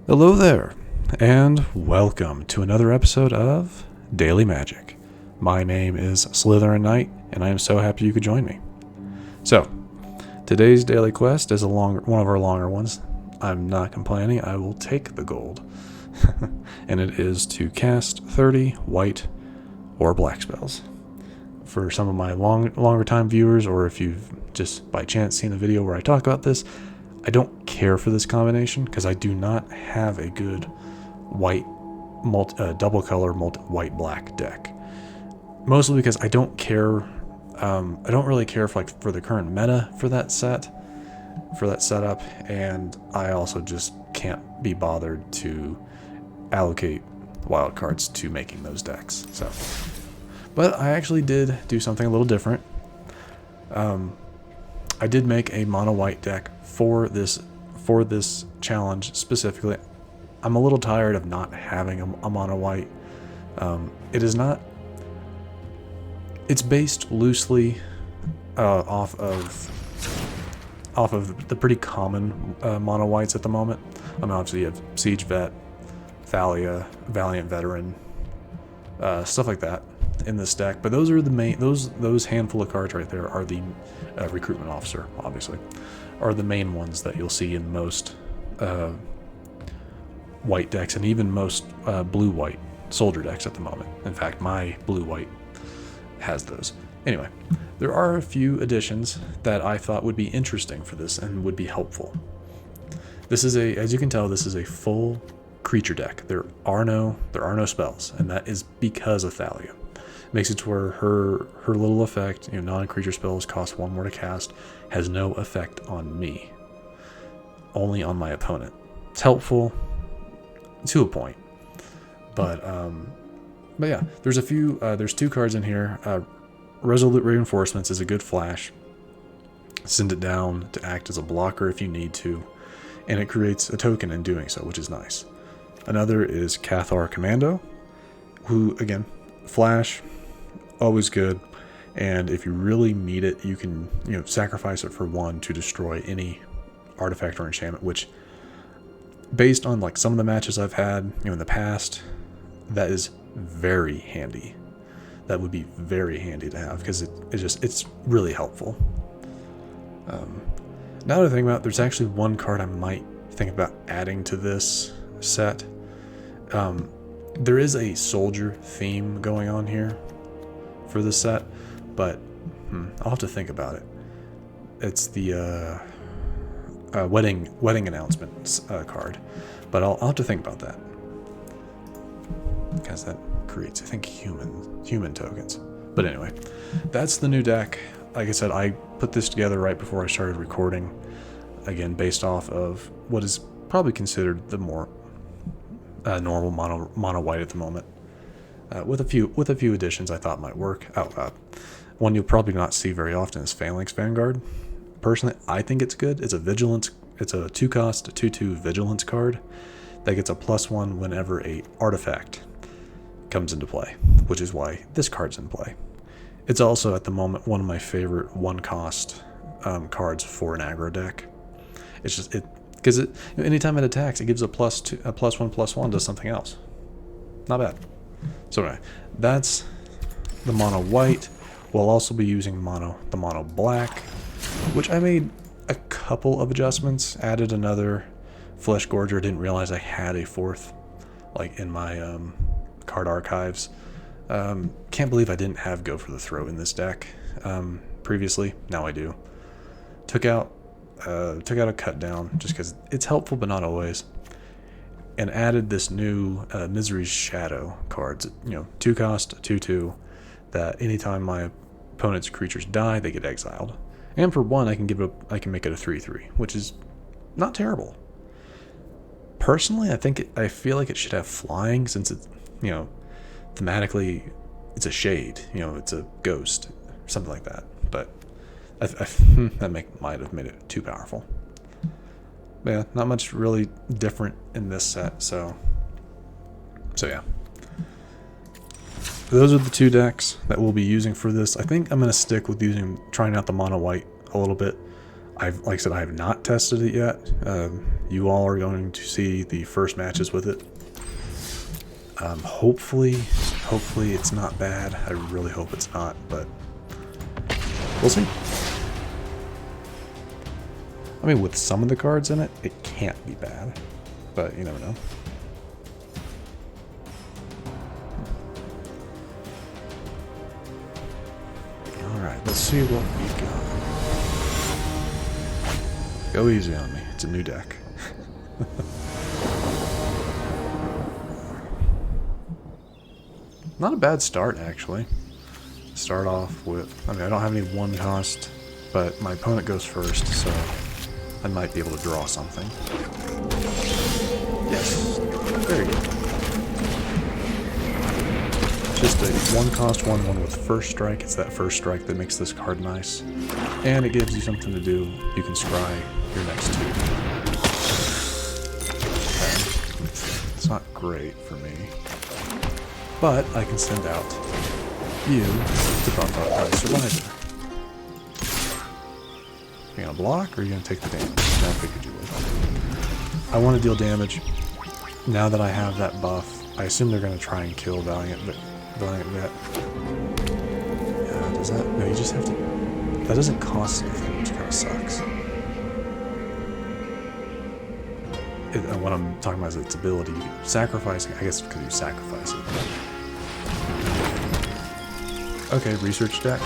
Hello there, and welcome to another episode of Daily Magic. My name is Slytherin Knight, and I am so happy you could join me. So, today's daily quest is one of our longer ones. I'm not complaining, I will take the gold. And it is to cast 30 white or black spells. For some of my longer time viewers, or if you've just by chance seen a video where I talk about this, I don't care for this combination because I do not have a good white double color white black deck. Mostly because I don't care. I don't really care for the current meta for that setup, and I also just can't be bothered to allocate wildcards to making those decks. So, but I actually did do something a little different. I did make a mono white deck for this challenge specifically. I'm a little tired of not having a mono white. It's based loosely off of the pretty common mono whites at the moment. Obviously you have Siege Vet, Thalia, Valiant Veteran, stuff like that in this deck, but those are the main. Those handful of cards right there are the Recruitment Officer, obviously, are the main ones that you'll see in most white decks, and even most blue-white soldier decks at the moment. In fact, my blue-white has those. Anyway, there are a few additions that I thought would be interesting for this and would be helpful. This is as you can tell, this is a full creature deck. There are no spells, and that is because of Thalia. Makes it to where her little effect, non-creature spells cost 1 more to cast, has no effect on me, only on my opponent. It's helpful to a point, but yeah, there's 2 cards in here. Resolute Reinforcements is a good flash. Send it down to act as a blocker if you need to, and it creates a token in doing so, which is nice. Another is Cathar Commando, who, again, flash, always good, and if you really need it, you can sacrifice it for 1 to destroy any artifact or enchantment, which, based on some of the matches I've had in the past, that is very handy. That would be very handy to have because it's really helpful. Now that I think about it, there's actually one card I might think about adding to this set. There is a soldier theme going on here for this set, but I'll have to think about it. It's the wedding announcements card, but I'll have to think about that because that creates, I think, human tokens. But anyway, that's the new deck. Like I said, I put this together right before I started recording, again based off of what is probably considered the more normal mono white at the moment, with a few additions I thought might work. One you'll probably not see very often is Phalanx Vanguard. Personally, I think it's good. It's a 2-cost 2/2 vigilance card that gets a +1 whenever a artifact comes into play, which is why this card's in play. It's also at the moment one of my favorite 1-cost cards for an aggro deck. It's just because anytime it attacks, it gives a +1/+1 to something else. Not bad. So anyway, that's the mono white. We'll also be using the mono black, which I made a couple of adjustments. Added another Flesh Gorger. Didn't realize I had a 4th, in my card archives. Can't believe I didn't have Go for the Throat in this deck previously. Now I do. Took out a cut down just because it's helpful, but not always. And added this new Misery's Shadow cards. 2-cost 2/2 that anytime my opponent's creatures die, they get exiled. And for 1, I can make it a 3/3, which is not terrible. Personally, I feel like it should have flying since it's thematically it's a shade. It's a ghost, something like that. But that might have made it too powerful. But yeah, not much really different in this set. So yeah. Those are the 2 decks that we'll be using for this. I think I'm going to stick with trying out the mono white a little bit. Like I said, I have not tested it yet. You all are going to see the first matches with it. Hopefully it's not bad. I really hope it's not, but we'll see. I mean, with some of the cards in it, it can't be bad, but you never know. Alright, let's see what we got. Go easy on me. It's a new deck. Not a bad start, actually. Start off with... I mean, I don't have any one cost, but my opponent goes first, so I might be able to draw something. Yes. Very good. Just a one cost 1/1 with first strike. It's that first strike that makes this card nice. And it gives you something to do. You can scry your next two. Okay. It's not great for me. But I can send out you to buff up my survivor. You gonna block or are you gonna take the damage? No, I figured you would. I want to deal damage. Now that I have that buff, I assume they're gonna try and kill Valiant Vet. Yeah, does that? No, you just have to. That doesn't cost anything, which kind of sucks. What I'm talking about is its ability. Sacrificing, I guess, because you sacrifice it. Okay, research deck.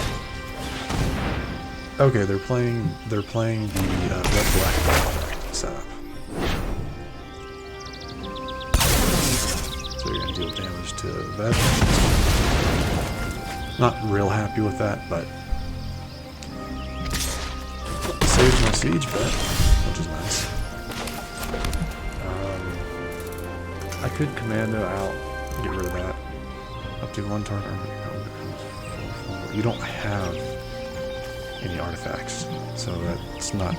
Okay, they're playing the red black setup. So you're gonna deal damage to that. Not real happy with that, but saves my siege bet, which is nice. I could commando out, get rid of that. Up to one target. You don't have any artifacts, so that's not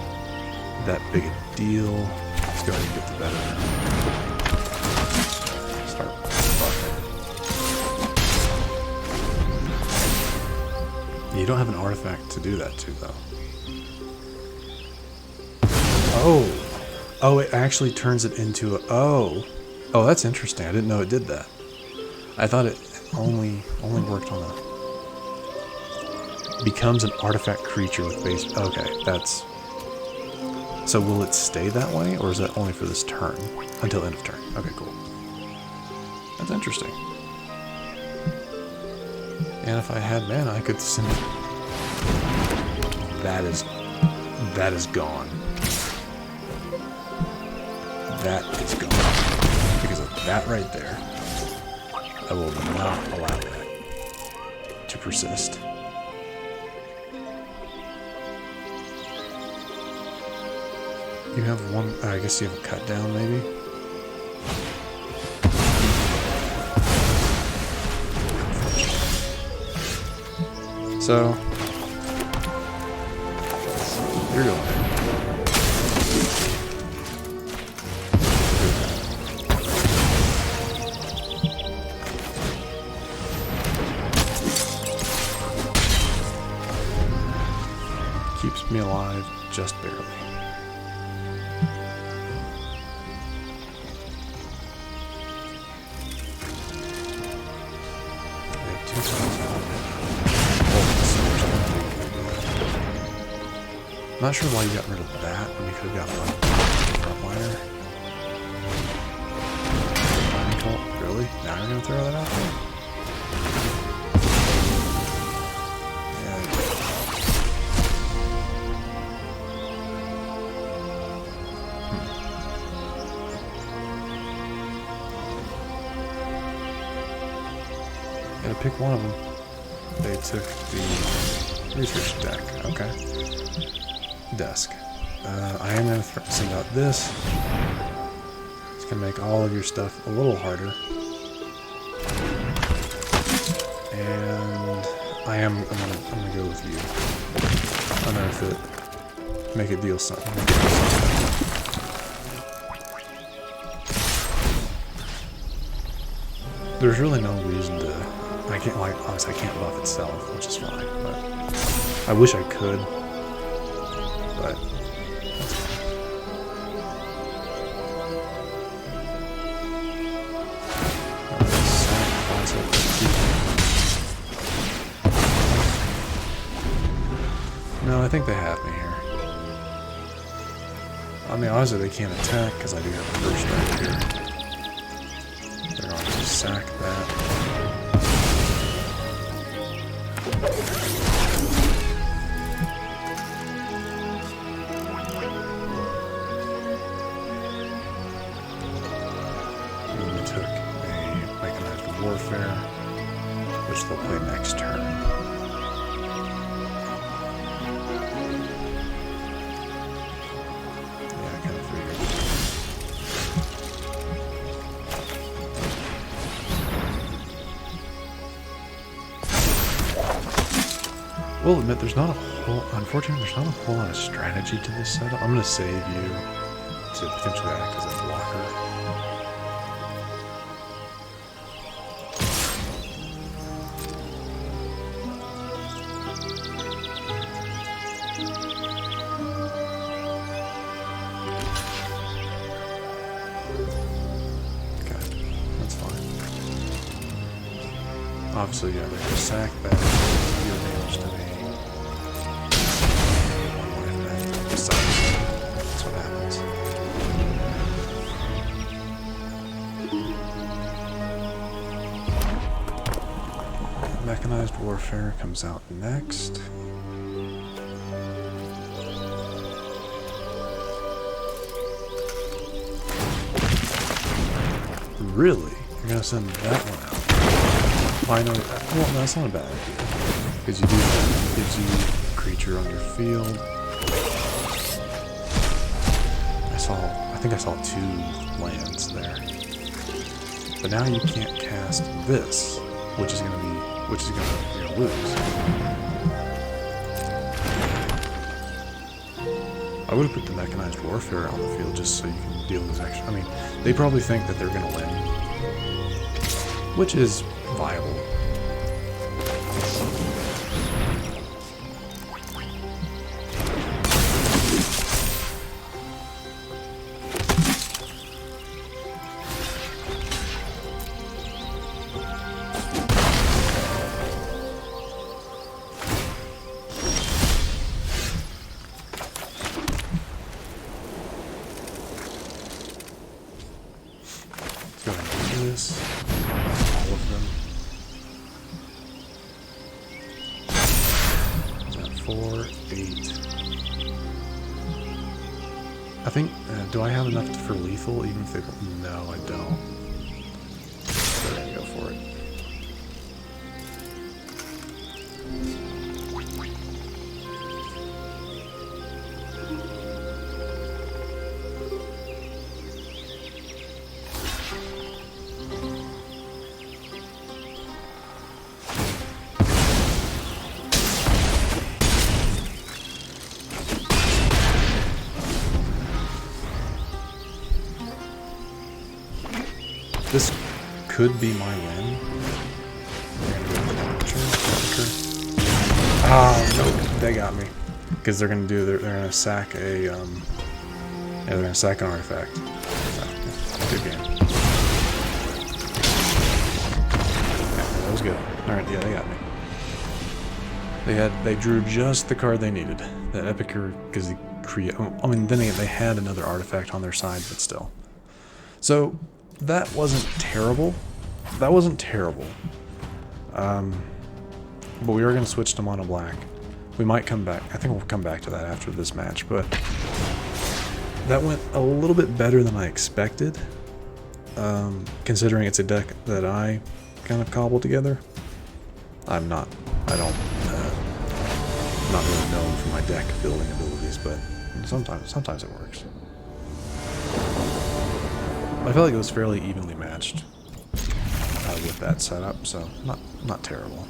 that big a deal. Let's go ahead and get the better. Start buffing. You don't have an artifact to do that to, though. Oh, it actually turns it into a... Oh, that's interesting. I didn't know it did that. I thought it only worked on a... Becomes an artifact creature with base... Okay, that's... So will it stay that way, or is that only for this turn? Until end of turn. Okay, cool. That's interesting. And if I had mana, I could send it... That is gone. That is gone. Because of that right there. I will not allow that to persist. You have one... I guess you have a cut down, maybe? So... You're going there. Keeps me alive, just barely. Not sure why you got rid of that when you could have got one frontliner. Really? Now you're gonna throw that out there? Yeah. Gotta pick one of them. They took the research deck. Okay. Desk. I am going to send out this. It's going to make all of your stuff a little harder. And I'm gonna go with you. Unearth it. Make it deal something. There's really no reason to... I can't, like, honestly, I can't buff itself, which is fine, but I wish I could. But I think they have me here. I mean, honestly, they can't attack because I do have the first strike here. They're going to sack that. And we took a mechanized warfare, which they'll play next turn. Will admit unfortunately there's not a whole lot of strategy to this setup. I'm going to save you to potentially act as a blocker. Okay, that's fine. Obviously, yeah, they can sack that. Deal damage to me. That's what happens. Mechanized warfare comes out next. Really? You're gonna send that one out? Finally, well, no, that's not a bad idea. Because you do that, it gives you a creature on your field. I think I saw 2 lands there. But now you can't cast this, which is gonna lose. I would have put the mechanized warfare on the field just so you can deal with this action. I mean, they probably think that they're gonna win, which is viable. Go ahead and do this. All of them. Is that 4, 8? I think, do I have enough for lethal even if they, no I don't. Go ahead and go for it. This could be my win. Ah, nope, they got me. Because they're gonna sack a they're gonna sack an artifact. So, yeah, good game. Yeah, that was good. Alright, yeah, they got me. They drew just the card they needed. That Epicure, because then they had another artifact on their side, but still. So that wasn't terrible. But we are going to switch to mono black. We might come back. I think we'll come back to that after this match, but that went a little bit better than I expected, considering it's a deck that I kind of cobbled together. I'm not really known for my deck building abilities, but sometimes it works. I felt like it was fairly evenly matched with that setup, so not terrible.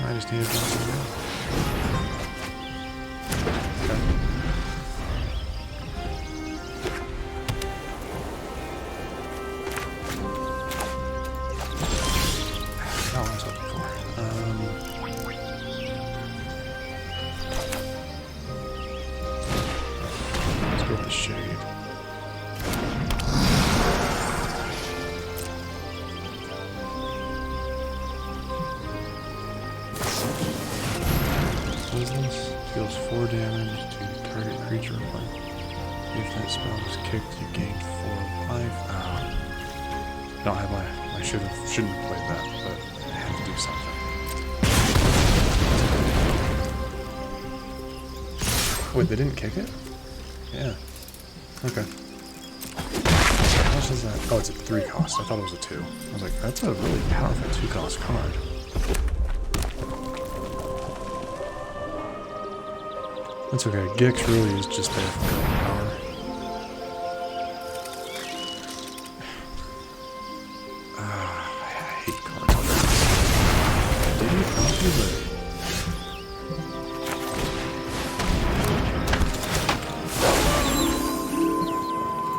I just need to drop some down. Oh, I was looking for. Let's go with the shade. What is this? Deals 4 damage to target creature. If that spell is kicked, you gain 4 life. No, I shouldn't have played that, but I had to do something. Wait, they didn't kick it? Yeah. Okay. How much is that? Oh, it's a 3 cost. I thought it was a 2. I was like, that's a really powerful 2 cost card. That's okay. Gix really is just there for power. I hate cards like this. Did you copy the...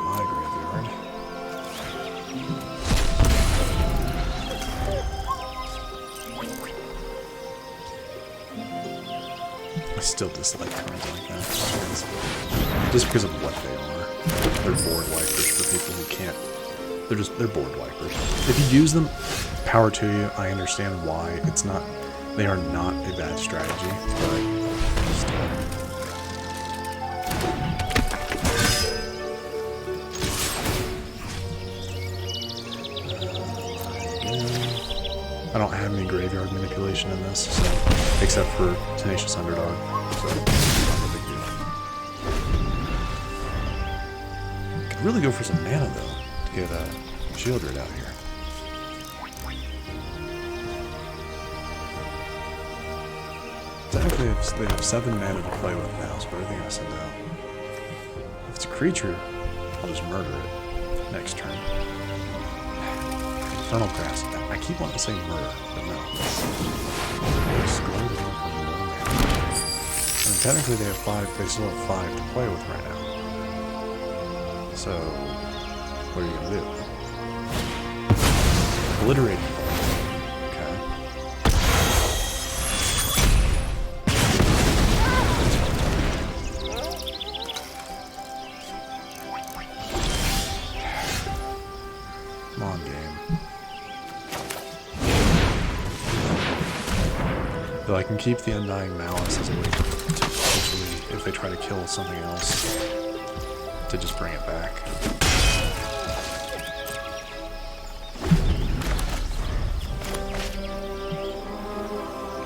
my graveyard. I still dislike cards like that. Just because of what they are. They're board wipers for people who can't. They're board wipers. If you use them, power to you. I understand why. It's not. They are not a bad strategy, but still. I don't have any graveyard manipulation in this, so, except for Tenacious Underdog. So not a big deal. Could really go for some mana though to get Shieldred out here. Technically, they have 7 mana to play with now, so everything I send out. If it's a creature, I'll just murder it next turn. Infernal Grasp. I keep wanting to say murder, but no. Just going to go for more mana. I mean, technically they have 5, they still have 5 to play with right now. So, what are you gonna do? Obliterating. Okay. Come on, game. Though I can keep the Undying Malice as a way to potentially, if they try to kill something else, to just bring it back.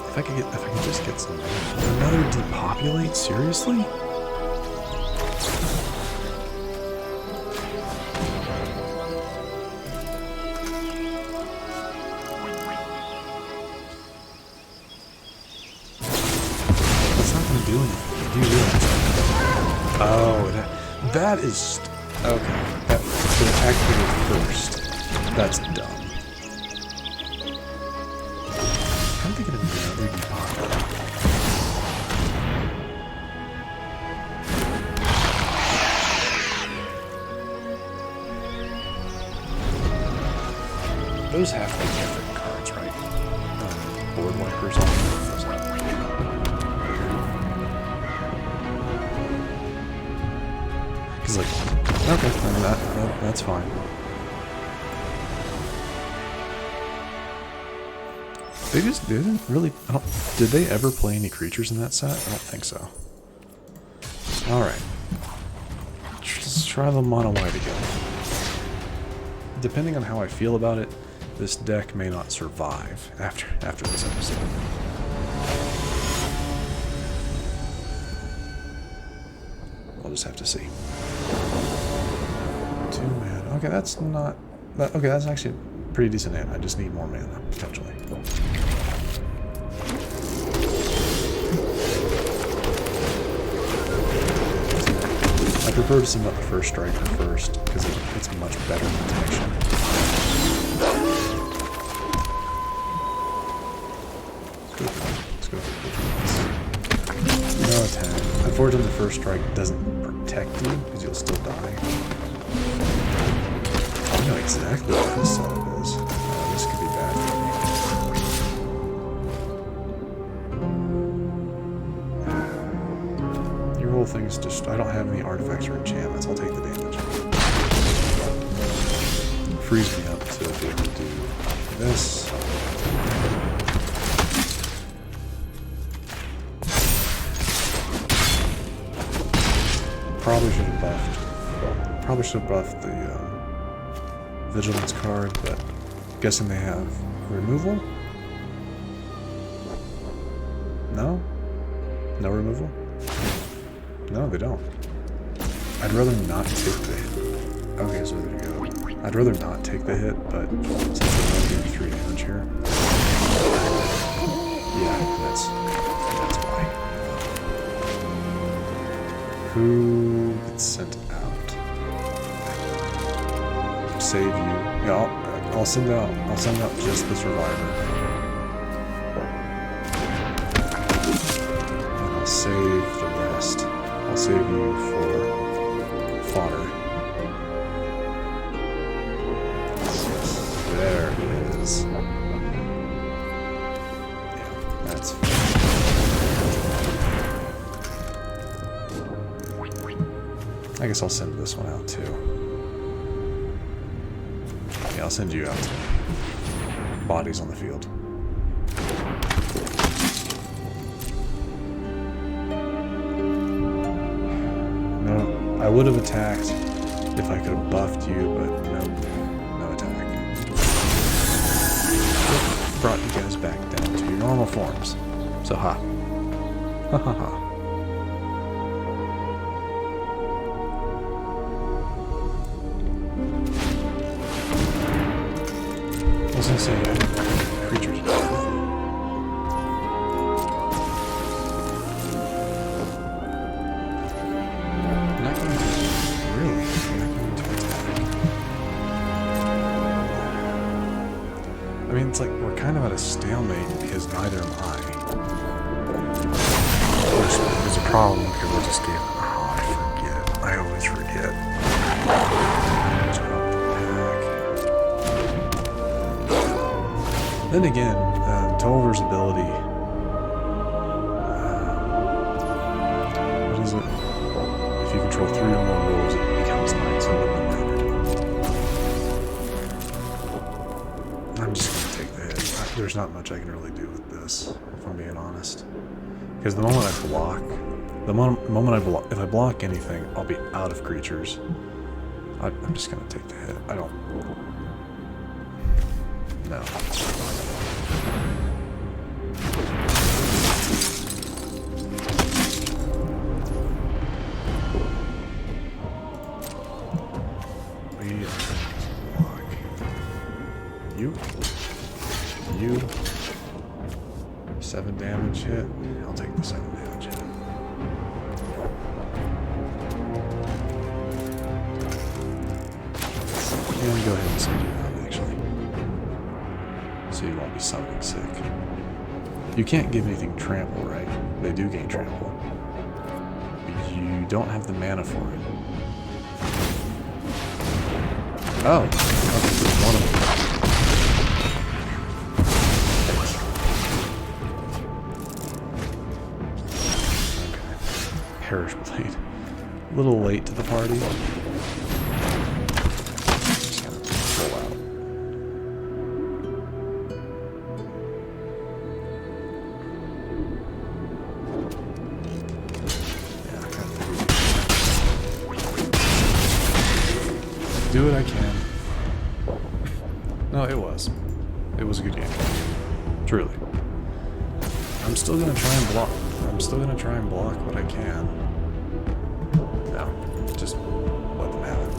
If I could just get some another depopulate, seriously? That's not gonna do anything. Do you realize that? Oh, that is okay. That activate first. That's dumb. I'm thinking of repopulate. Those have to be different cards, right? Board wipers on them. Because, like, okay, I mean, that's fine. They just didn't really. Did they ever play any creatures in that set? I don't think so. Alright. Let's try the mono white again. Depending on how I feel about it, this deck may not survive after this episode. I'll just have to see. 2 mana. Okay, that's not. Okay, that's actually a pretty decent hand. I just need more mana, potentially. I prefer to send out the first striker first, because it's much better protection. Good. Unfortunately, the first strike doesn't protect you because you'll still die. I know exactly what this setup is. This could be bad for me. Your whole thing is just, I don't have any artifacts or enchantments. I'll take the damage. Frees me up to be able to do this. Probably should have buffed the vigilance card, but guessing they have removal? No? No removal? No, they don't. I'd rather not take the hit. Okay, so there you go. I'd rather not take the hit, but since I'm only doing 3 damage here. Yeah, that's why. Who gets sent out? Save you. Yeah, I'll send out just the survivor. And I'll save the rest. I'll save you for fodder. There it is. Yeah, that's fine. I guess I'll send this one out too. Yeah, I'll send you out too. Bodies on the field. No, I would have attacked if I could have buffed you, but no attack. Brought you guys back down to your normal forms. So ha. Ha ha ha. I was gonna say, creatures. Not going to, really, not going to attack. I mean, it's like we're kind of at a stalemate because neither am I. There's a problem because I just gave. Oh, I forget. I always forget. Then again, Tolliver's ability. What is it? If you control 3 or more rolls, it becomes 9, so it wouldn't matter. I'm just gonna take the hit. There's not much I can really do with this, if I'm being honest. Because the moment I block, if I block anything, I'll be out of creatures. I'm just gonna take the hit. I don't. No. We are block. You. 7 damage hit. I'll take the 7 damage hit. Yeah, go ahead and send you out, actually. So you won't be summoning sick. You can't give anything trample, right? They do gain trample. You don't have the mana for it. Oh, okay, so one of them. Okay. Perish Blade. A little late to the party. Just gonna roll out. Do what I can. No, it was. It was a good game. Truly. I'm still gonna try and block. I'm still gonna try and block what I can. No, just let them have it.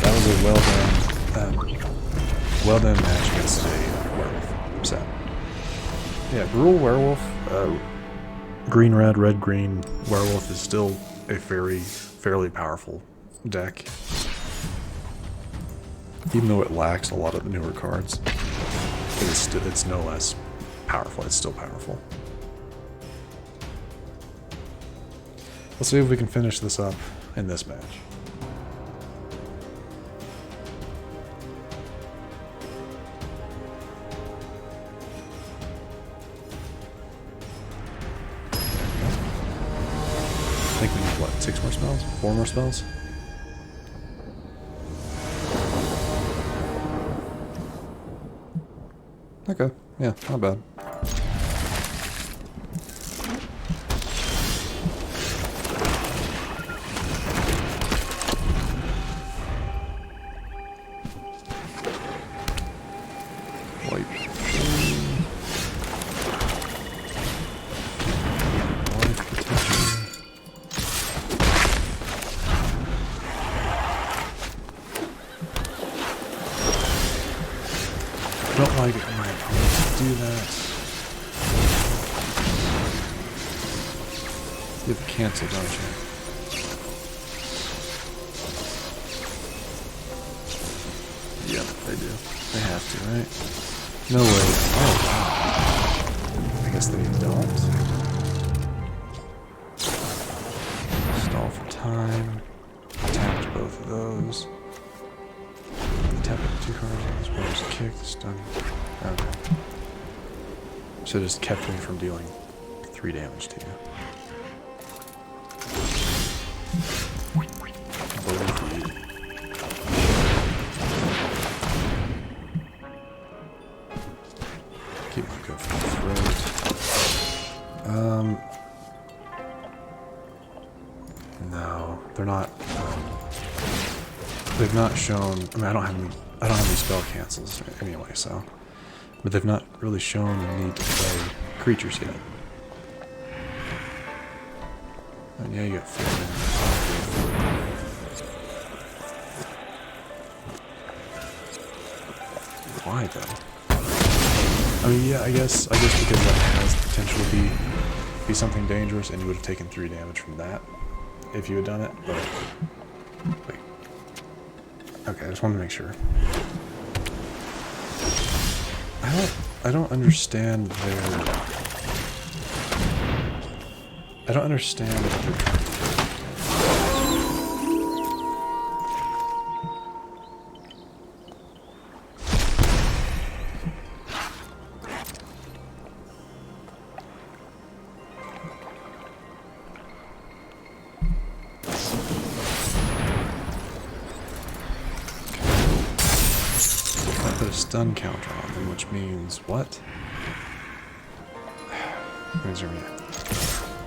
That was a well done match against a werewolf set. Yeah, Gruul werewolf, green-red, red-green werewolf is still a fairly powerful deck. Even though it lacks a lot of the newer cards, it's no less powerful. It's still powerful. Let's see if we can finish this up in this match. I think we need, what, 6 more spells? 4 more spells? Okay, yeah, not bad. Don't like it when my opponents do that. You have cancel, don't you? Yep, they do. They have to, right? No way. Oh, wow. I guess they don't. Stall for time. Tapped both of those. Tap up 2 cards on this one, just kick, stun. Okay. So it just kept me from dealing 3 damage to you. Keep my go for the throat. No, they're not. They've not shown. I mean, I don't have any spell cancels anyway, so. But they've not really shown the need to play creatures yet. And yeah, you got 4 damage. Why though? I mean, yeah, I guess because that has the potential to be something dangerous, and you would have taken 3 damage from that if you had done it. But wait. Okay, I just wanted to make sure. I don't understand their. I don't understand what they're trying to do. Put a stun counter on them, which means what?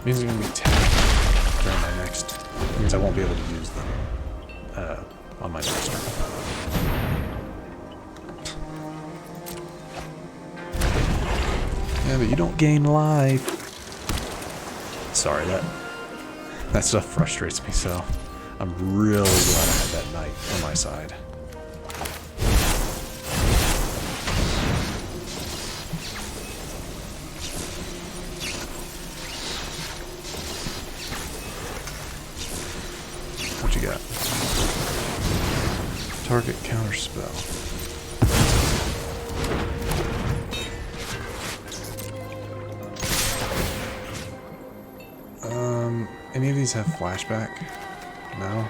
Means they're gonna be tapped during my next. It means I won't be able to use them on my next turn. Yeah, but you don't gain life. Sorry, that stuff frustrates me. So I'm really glad I had that knight on my side. What you got? Target counter spell. Any of these have flashback? No.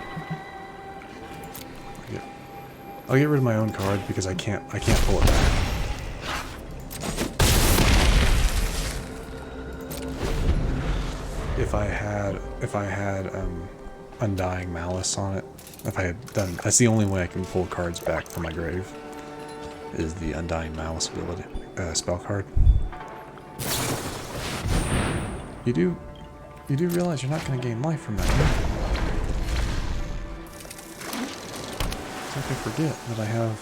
I'll get rid of my own card because I can't pull it back. If I had Undying Malice on it, if I had done, that's the only way I can pull cards back from my grave, is the Undying Malice ability, spell card. You do realize you're not going to gain life from that, right? It's like I forget that I have,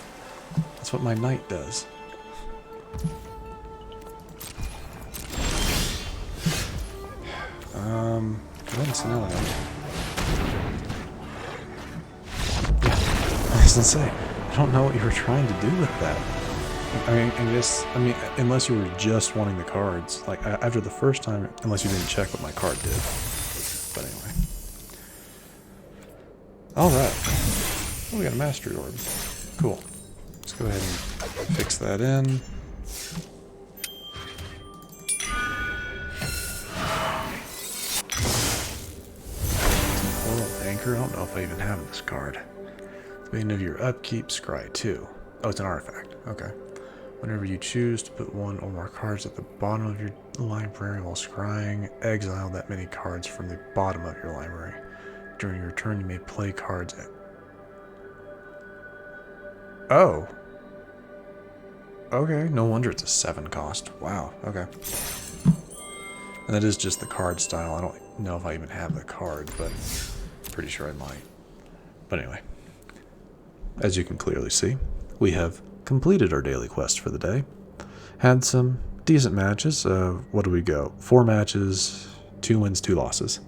that's what my knight does. Go ahead and send that out. Yeah, I was gonna say, I don't know what you were trying to do with that. I mean, unless you were just wanting the cards. Like, after the first time, unless you didn't check what my card did. But anyway. Alright. Oh, we got a Mastery Orb. Cool. Let's go ahead and fix that in. I even have this card. At the beginning of your upkeep, scry 2. Oh, it's an artifact. Okay. Whenever you choose to put one or more cards at the bottom of your library while scrying, exile that many cards from the bottom of your library. During your turn, you may play cards at... Oh. Okay, no wonder it's a 7 cost. Wow, okay. And that is just the card style. I don't know if I even have the card, but pretty sure I might. But anyway, as you can clearly see, we have completed our daily quest for the day. Had some decent matches. What do we go? 4 matches, 2 wins, 2 losses.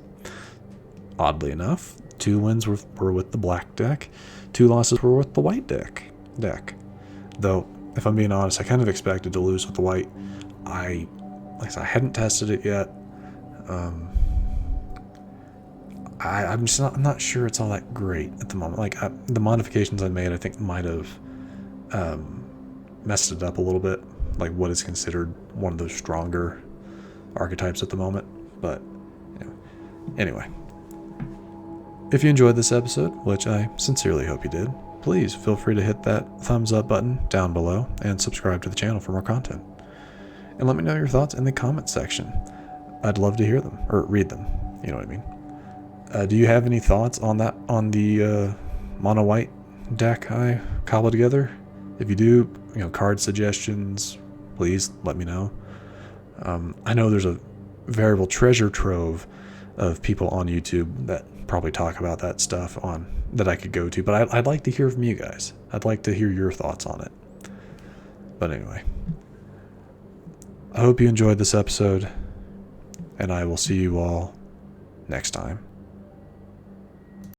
Oddly enough, 2 wins were with the black deck, 2 losses were with the white deck. Though, if I'm being honest, I kind of expected to lose with the white. Like I said, I hadn't tested it yet. I'm just not sure it's all that great at the moment. Like the modifications I made, I think might have messed it up a little bit. Like what is considered one of those stronger archetypes at the moment. But anyway, if you enjoyed this episode, which I sincerely hope you did, please feel free to hit that thumbs up button down below and subscribe to the channel for more content. And let me know your thoughts in the comments section. I'd love to hear them, or read them, you know what I mean. Do you have any thoughts on the mono white deck I cobbled together? If you do, card suggestions, please let me know. I know there's a veritable treasure trove of people on YouTube that probably talk about that stuff that I could go to, but I'd like to hear from you guys. I'd like to hear your thoughts on it. But anyway, I hope you enjoyed this episode, and I will see you all next time.